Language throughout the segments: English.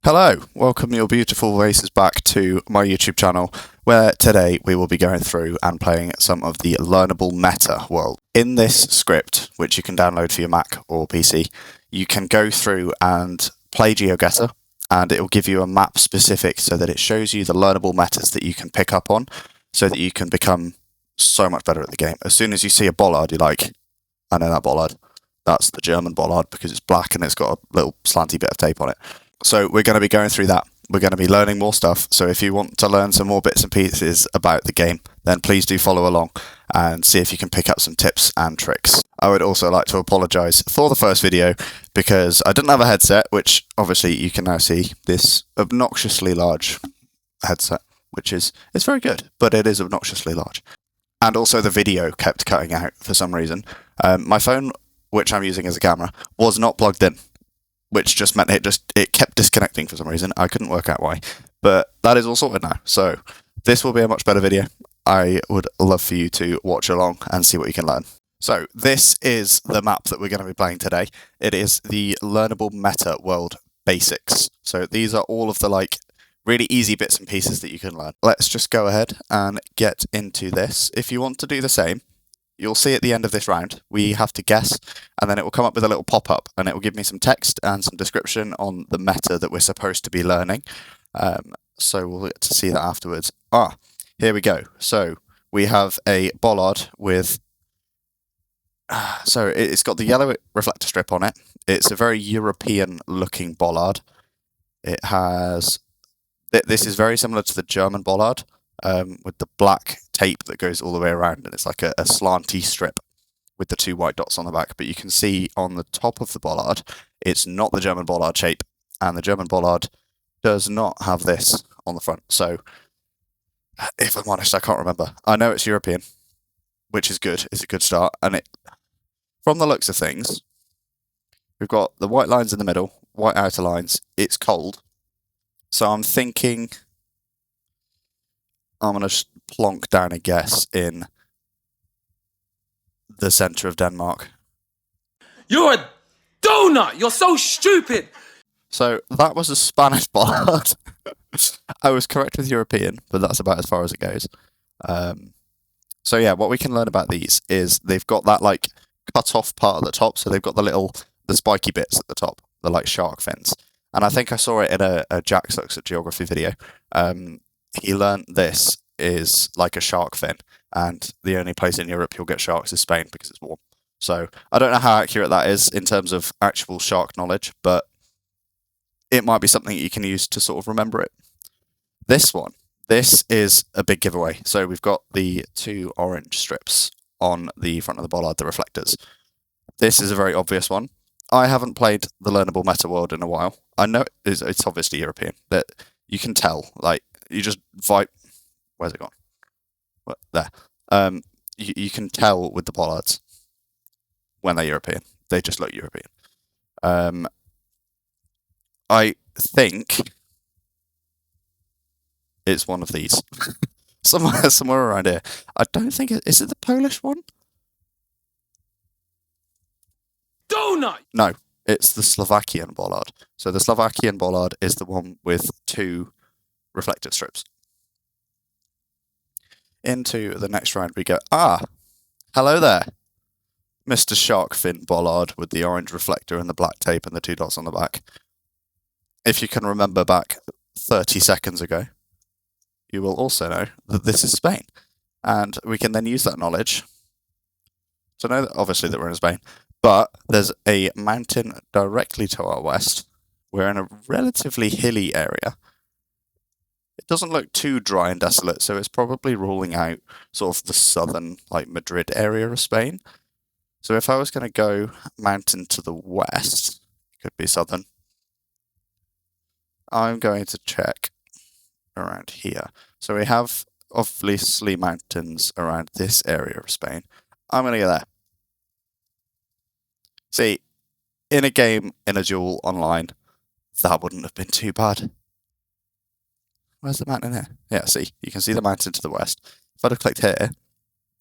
Hello, welcome your beautiful faces back to my YouTube channel, where today we will be going through and playing some of the Learnable Meta world. In this script, which you can download for your Mac or PC, you can go through and play GeoGuessr, and it will give you a map specific so that it shows you the learnable metas that you can pick up on, so that you can become so much better at the game. As soon as you see a bollard, you're like, I know that bollard. That's the German bollard because it's black and it's got a little slanty bit of tape on it. So we're going to be going through that. We're going to be learning more stuff. So if you want to learn some more bits and pieces about the game, then please do follow along and see if you can pick up some tips and tricks. I would also like to apologise for the first video because I didn't have a headset, which obviously you can now see this obnoxiously large headset, which is it's very good, but it is obnoxiously large. And also the video kept cutting out for some reason. My phone, which I'm using as a camera, was not plugged in, which just meant it kept disconnecting for some reason. I couldn't work out why, but that is all sorted now. So this will be a much better video. I would love for you to watch along and see what you can learn. So this is the map that we're going to be playing today. It is the Learnable Meta World Basics. So these are all of the really easy bits and pieces that you can learn. Let's just go ahead and get into this. If you want to do the same, you'll see at the end of this round, we have to guess, and then it will come up with a little pop-up, and it will give me some text and some description on the meta that we're supposed to be learning. So we'll get to see that afterwards. Here we go. So we have a bollard with... So it's got the yellow reflector strip on it. It's a very European-looking bollard. It has... This is very similar to the German bollard, with the black tape that goes all the way around, and it's like a slanty strip with the two white dots on the back. But you can see on the top of the bollard, it's not the German bollard shape, and the German bollard does not have this on the front. So, if I'm honest, I can't remember. I know it's European, which is good. It's a good start, and from the looks of things, we've got the white lines in the middle, white outer lines. It's cold, so I'm thinking I'm going to plonk down a guess in the centre of Denmark. You're a donut! You're so stupid! So that was a Spanish bollard. I was correct with European, but that's about as far as it goes. So yeah, what we can learn about these is they've got that cut off part at the top, so they've got the spiky bits at the top, the shark fins. And I think I saw it in a Jack Sucks at Geography video. He learnt this is like a shark fin, and the only place in Europe you'll get sharks is Spain because it's warm. So I don't know how accurate that is in terms of actual shark knowledge, but it might be something you can use to sort of remember it. This is a big giveaway. So we've got the two orange strips on the front of the bollard, the reflectors. This is a very obvious one. I haven't played the Learnable Meta World in a while. I know it's obviously European, but you can tell, you just vibe. Where's it gone? What, there. You can tell with the bollards when they're European. They just look European. I think it's one of these. somewhere around here. I don't think is it the Polish one? Donut! No, it's the Slovakian bollard. So the Slovakian bollard is the one with two reflective strips. Into the next round we go. Hello there, Mr. Shark Fin Bollard with the orange reflector and the black tape and the two dots on the back. If you can remember back 30 seconds ago, you will also know that this is Spain. And we can then use that knowledge to know that obviously that we're in Spain, but there's a mountain directly to our west. We're in a relatively hilly area. It doesn't look too dry and desolate, so it's probably ruling out sort of the southern, Madrid area of Spain. So if I was going to go mountain to the west, it could be southern. I'm going to check around here. So we have, obviously, mountains around this area of Spain. I'm going to go there. See, in a game, in a duel online, that wouldn't have been too bad. Where's the mountain here? Yeah, see, you can see the mountain to the west. If I'd have clicked here,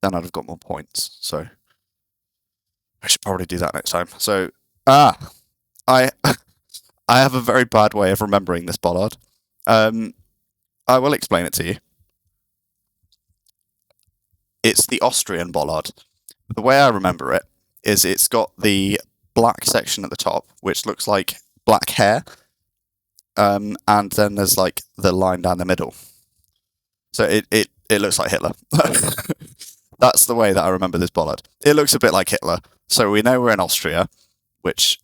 then I'd have got more points. So I should probably do that next time. So, I I have a very bad way of remembering this bollard. I will explain it to you. It's the Austrian bollard. The way I remember it is it's got the black section at the top, which looks like black hair, and then there's like the line down the middle. So it looks like Hitler. That's the way that I remember this bollard. It looks a bit like Hitler. So we know we're in Austria, which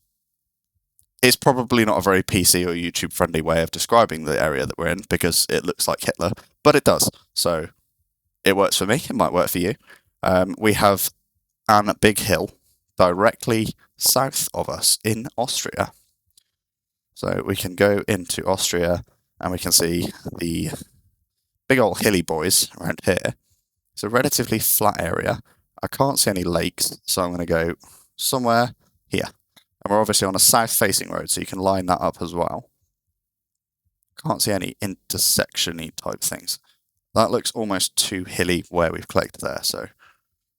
is probably not a very PC or YouTube friendly way of describing the area that we're in because it looks like Hitler, but it does. So it works for me. It might work for you. We have a big hill directly south of us in Austria. So we can go into Austria and we can see the big old hilly boys around here. It's a relatively flat area. I can't see any lakes, so I'm going to go somewhere here. And we're obviously on a south-facing road, so you can line that up as well. Can't see any intersection-y type things. That looks almost too hilly where we've clicked there, so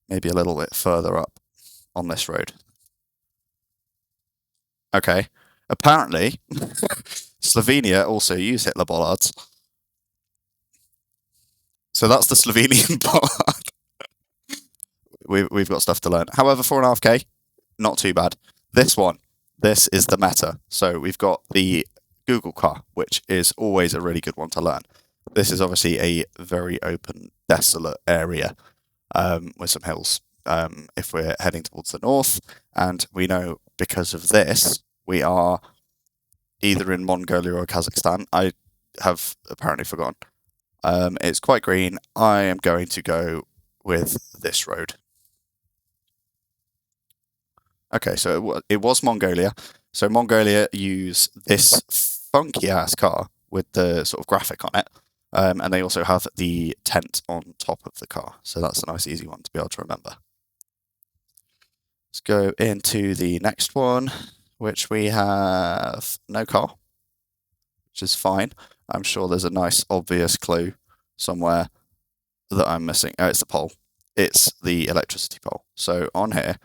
maybe a little bit further up on this road. Okay. Apparently, Slovenia also use Hitler bollards. So that's the Slovenian bollard. We've got stuff to learn. However, 4.5k, not too bad. This is the meta. So we've got the Google car, which is always a really good one to learn. This is obviously a very open, desolate area with some hills if we're heading towards the north. And we know because of this, we are either in Mongolia or Kazakhstan. I have apparently forgotten. It's quite green. I am going to go with this road. Okay, so it was Mongolia. So Mongolia use this funky ass car with the sort of graphic on it. And they also have the tent on top of the car. So that's a nice easy one to be able to remember. Let's go into the next one, which we have no car, which is fine. I'm sure there's a nice obvious clue somewhere that I'm missing. Oh, it's the pole. It's the electricity pole. So on here,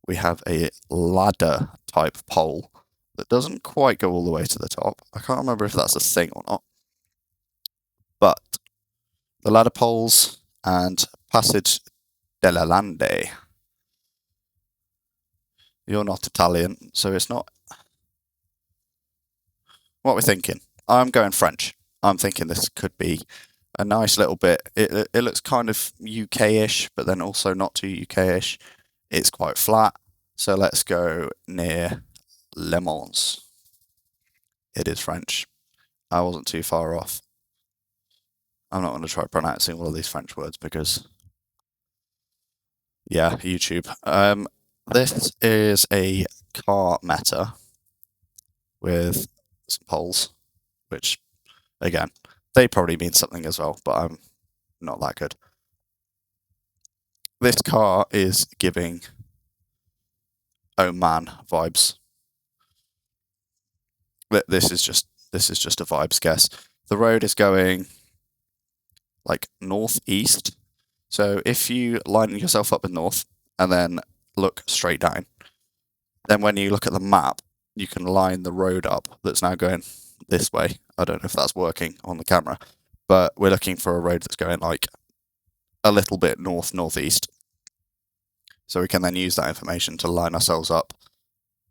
we have a ladder type pole that doesn't quite go all the way to the top. I can't remember if that's a thing or not. But the ladder poles and Passage della Lande. You're not Italian, so it's not. What we're thinking? I'm going French. I'm thinking this could be a nice little bit. It looks kind of UK-ish, but then also not too UK-ish. It's quite flat. So let's go near Le Mans. It is French. I wasn't too far off. I'm not going to try pronouncing all of these French words because, yeah, YouTube. This is a car meta with some poles, which, again, they probably mean something as well, but I'm not that good. This car is giving Oman vibes. This is just a vibes guess. The road is going like northeast. So if you line yourself up in north and then look straight down, then when you look at the map, you can line the road up that's now going this way. I don't know if that's working on the camera, but we're looking for a road that's going like a little bit northeast. So we can then use that information to line ourselves up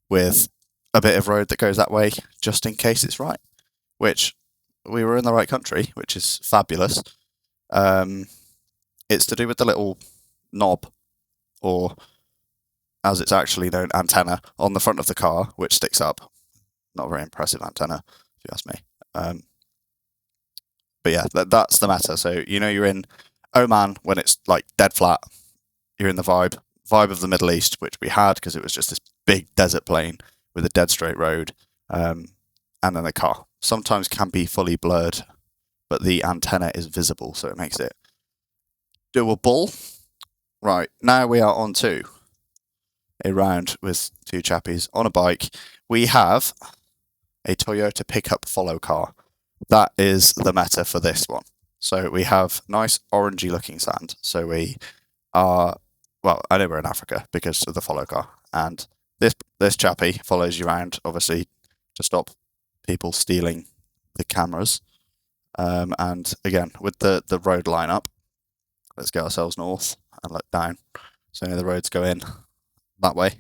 with a bit of road that goes that way, just in case it's right. Which we were in the right country, which is fabulous. It's to do with the little knob, or as it's actually known, antenna on the front of the car, which sticks up. Not a very impressive antenna, if you ask me. But yeah, that's the matter. So you know you're in Oman when it's like dead flat. You're in the vibe of the Middle East, which we had because it was just this big desert plain with a dead straight road, and then the car. Sometimes can be fully blurred, but the antenna is visible, so it makes it doable. Right, now we are on to a round with two chappies on a bike. We have a Toyota pickup follow car. That is the meta for this one. So we have nice orangey looking sand. So we are, well, I know we're in Africa because of the follow car. And this chappie follows you around, obviously, to stop people stealing the cameras. And again, with the road lineup, let's get ourselves north and look down. So the roads go in that way.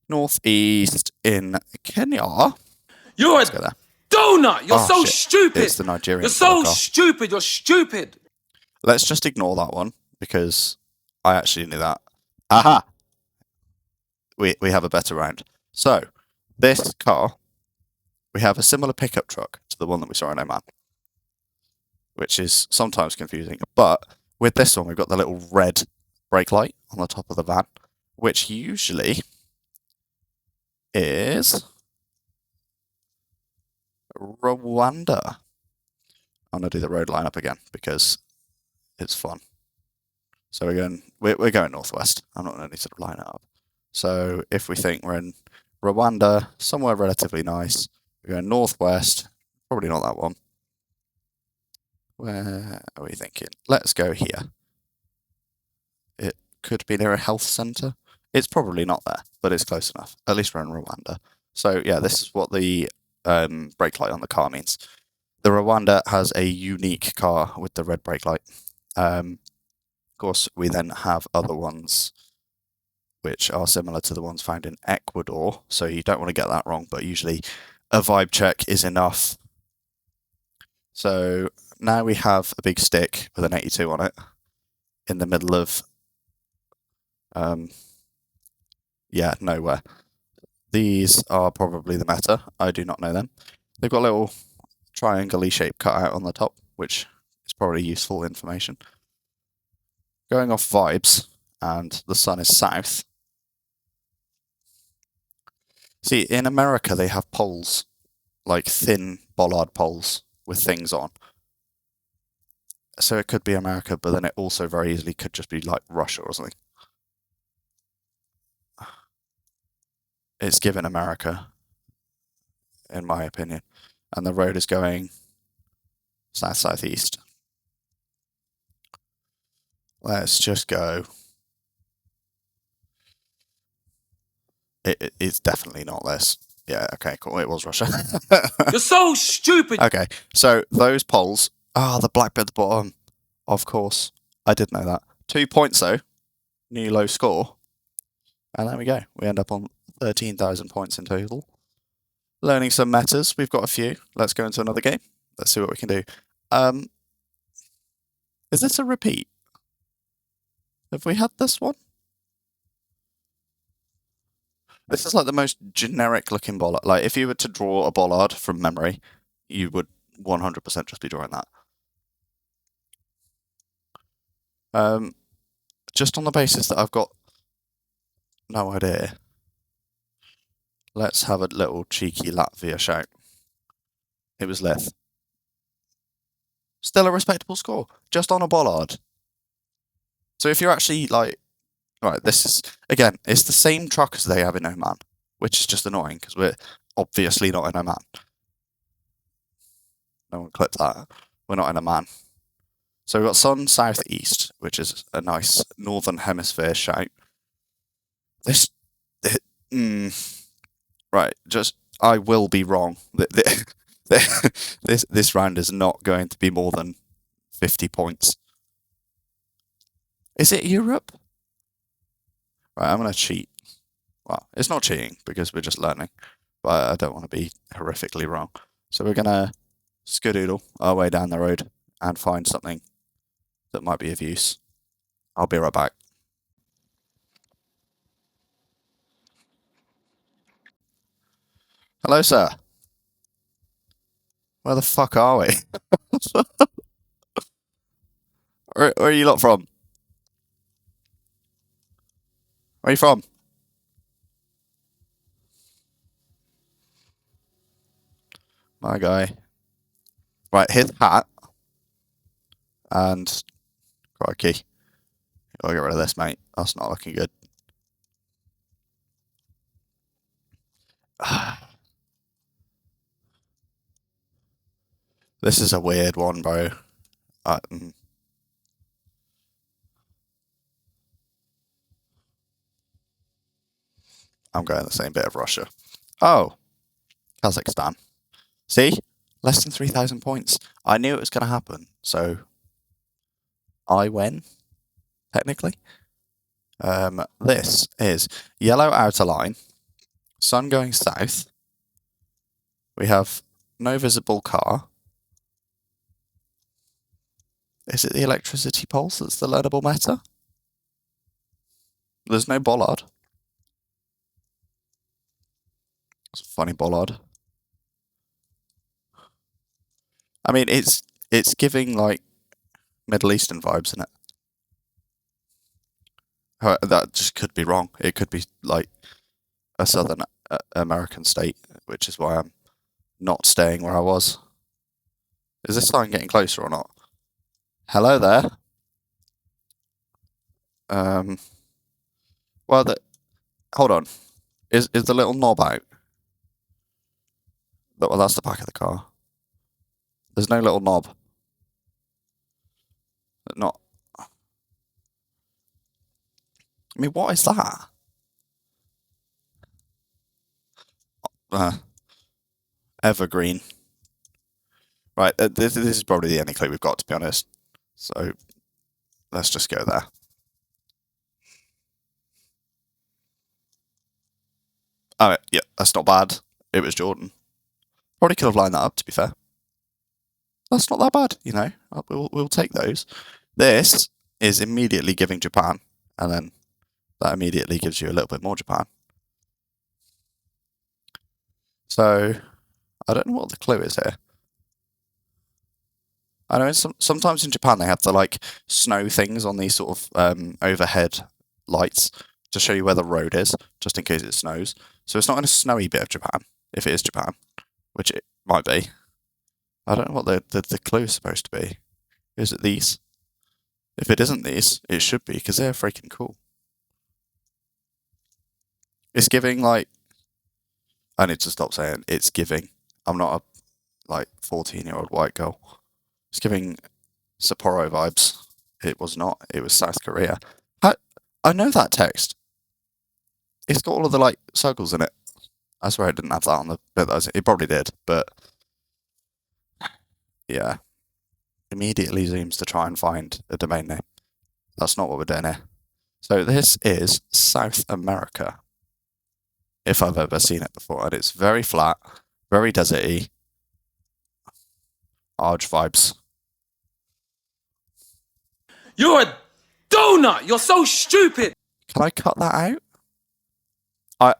Northeast in Kenya. You're Let's go a there. donut. You're Oh, so shit. stupid. It's the Nigerian You're so car. stupid. You're stupid. Let's just ignore that one because I actually knew that. Aha! We have a better round. So, this car, we have a similar pickup truck to the one that we saw in Oman, which is sometimes confusing. But with this one, we've got the little red brake light on the top of the van, which usually is Rwanda. I'm going to do the road line up again because it's fun. So we're going northwest. I'm not going to need to line it up. So if we think we're in Rwanda, somewhere relatively nice, we're going northwest. Probably not that one. Where are we thinking? Let's go here. It could be near a health centre. It's probably not there, but it's close enough. At least we're in Rwanda. So yeah, this is what the brake light on the car means. The Rwanda has a unique car with the red brake light. Of course, we then have other ones which are similar to the ones found in Ecuador. So you don't want to get that wrong, but usually a vibe check is enough. So now we have a big stick with an 82 on it in the middle of, nowhere. These are probably the Meta. I do not know them. They've got a little triangle-y shape cut out on the top, which is probably useful information. Going off vibes, and the sun is south. See, in America, they have poles, like thin bollard poles with things on. So it could be America, but then it also very easily could just be like Russia or something. It's given America, in my opinion. And the road is going south-southeast. Let's just go. It's definitely not this. Yeah, okay, cool. It was Russia. You're so stupid. Okay, so those poles. The black bit at the bottom. Of course. I did know that. 2 points, though. New low score. And there we go. We end up on 13,000 points in total. Learning some metas. We've got a few. Let's go into another game. Let's see what we can do. Is this a repeat? Have we had this one? This is like the most generic looking bollard. Like if you were to draw a bollard from memory, you would 100% just be drawing that. Just on the basis that I've got no idea. Let's have a little cheeky Latvia shout. It was Lith. Still a respectable score, just on a bollard. So if you're actually like, right, this is, again, it's the same truck as they have in Oman, which is just annoying because we're obviously not in Oman. No one clipped that. We're not in Oman. So we've got sun southeast, which is a nice northern hemisphere shout. Right, just I will be wrong. This round is not going to be more than 50 points. Is it Europe? Right, I'm going to cheat. Well, it's not cheating because we're just learning, but I don't want to be horrifically wrong. So we're going to skadoodle our way down the road and find something that might be of use. I'll be right back. Hello, sir. Where the fuck are we? Where are you lot from? Where are you from? My guy. Right, his hat. And crikey. Gotta get rid of this, mate. That's not looking good. This is a weird one, bro. I'm going the same bit of Russia. Oh. Kazakhstan. See? Less than 3,000 points. I knew it was going to happen, so I win, technically. This is yellow outer line, sun going south. We have no visible car. Is it the electricity pulse that's the learnable meta? There's no bollard. It's a funny bollard. I mean, it's giving like Middle Eastern vibes, isn't it? That just could be wrong. It could be like a Southern American state, which is why I'm not staying where I was. Is this sign getting closer or not? Hello there. Well, hold on. Is the little knob out? Well, that's the back of the car. There's no little knob. Not. I mean, what is that? Evergreen. Right, this is probably the only clue we've got, to be honest. So, let's just go there. Oh, yeah, that's not bad. It was Jordan. Probably could have lined that up, to be fair. That's not that bad, you know. We'll take those. This is immediately giving Japan, and then that immediately gives you a little bit more Japan. So, I don't know what the clue is here. I know sometimes in Japan they have the like snow things on these sort of overhead lights to show you where the road is, just in case it snows. So it's not in a snowy bit of Japan, if it is Japan, which it might be. I don't know what the clue is supposed to be. Is it these? If it isn't these, it should be, because they're freaking cool. It's giving like... I need to stop saying it's giving. I'm not a like 14-year-old white girl. It's giving Sapporo vibes. It was not. It was South Korea. I know that text. It's got all of the like circles in it. I swear it didn't have that on the bit that it probably did, but yeah. Immediately zooms to try and find a domain name. That's not what we're doing here. So this is South America, if I've ever seen it before, and it's very flat, very deserty. Arge vibes. You're a donut. You're so stupid. Can I cut that out?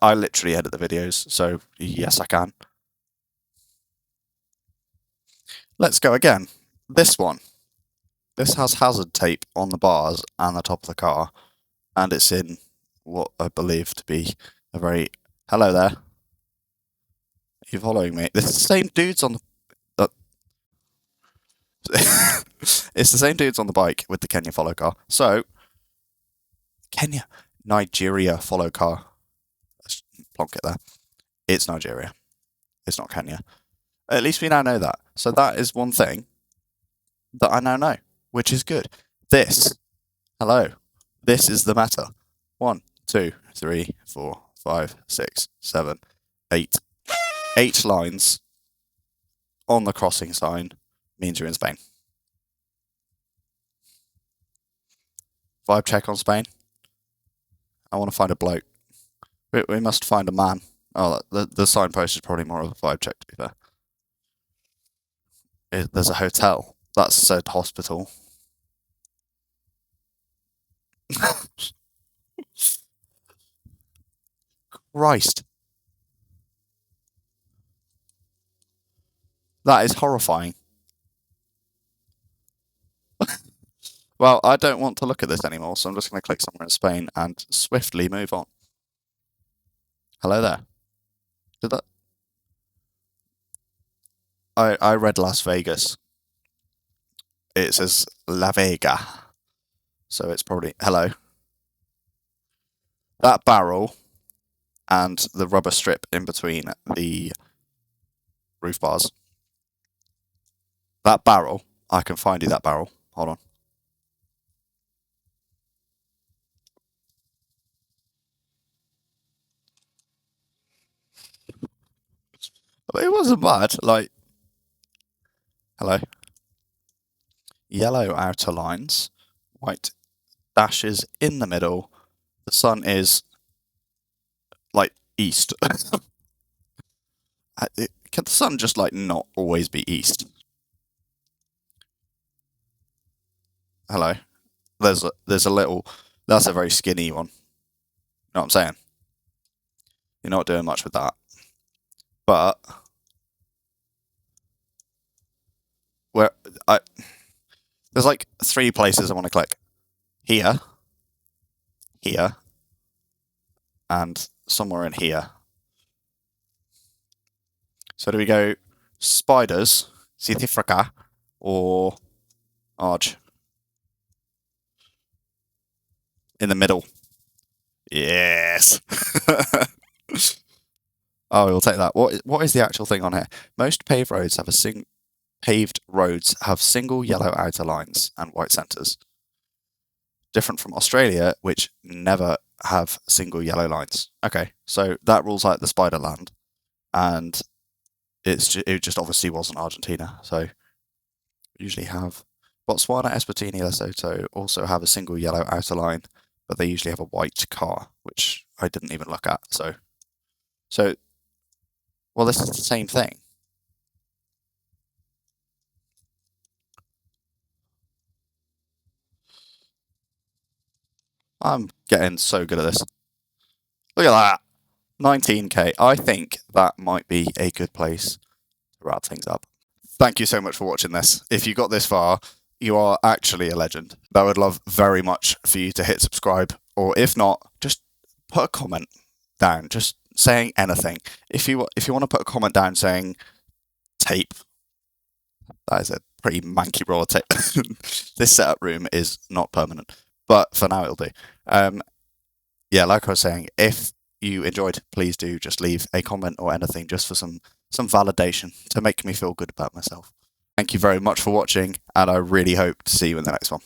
I literally edit the videos, so yes, I can. Let's go again. This one. This has hazard tape on the bars and the top of the car, and it's in what I believe to be a very... Hello there. Are you following me? It's the same dudes on the... It's the same dudes on the bike with the Kenya follow car. So, Nigeria follow car. Let's plonk it there. It's Nigeria. It's not Kenya. At least we now know that. So that is one thing that I now know, which is good. This, hello, this is the meta. 1, 2, 3, 4, 5, 6, 7, 8. 8 lines on the crossing sign means you're in Spain. Vibe check on Spain. I want to find a bloke. We must find a man. Oh, the signpost is probably more of a vibe check, to be fair. There's a hotel. That said hospital. Christ. That is horrifying. Well, I don't want to look at this anymore, so I'm just going to click somewhere in Spain and swiftly move on. Hello there. Did that... I read Las Vegas. It says La Vega. So it's probably... Hello. That barrel and the rubber strip in between the roof bars. That barrel. I can find you that barrel. Hold on. It wasn't bad. Like, hello. Yellow outer lines, white dashes in the middle. The sun is like east. Can the sun just like not always be east? Hello. There's a little. That's a very skinny one. You know what I'm saying? You're not doing much with that. But there's like 3 places I want to click. Here, here, and somewhere in here. So do we go spiders, Cithifraca, or Arge? In the middle. Yes. Oh, we'll take that. What is the actual thing on here? Most paved roads have single yellow outer lines and white centres. Different from Australia, which never have single yellow lines. Okay, so that rules out the spider land, and it just obviously wasn't Argentina. So we usually have Botswana, Eswatini, Lesotho also have a single yellow outer line, but they usually have a white car, which I didn't even look at. So, well, this is the same thing. I'm getting so good at this. Look at that. 19k. I think that might be a good place to wrap things up. Thank you so much for watching this. If you got this far, you are actually a legend. I would love very much for you to hit subscribe, or if not, just put a comment down, just saying anything. If you want to put a comment down saying tape, that is a pretty manky roll of tape. This setup room is not permanent, but for now it'll do. Yeah, like I was saying, if you enjoyed, please do just leave a comment or anything just for some validation to make me feel good about myself. Thank you very much for watching, and I really hope to see you in the next one.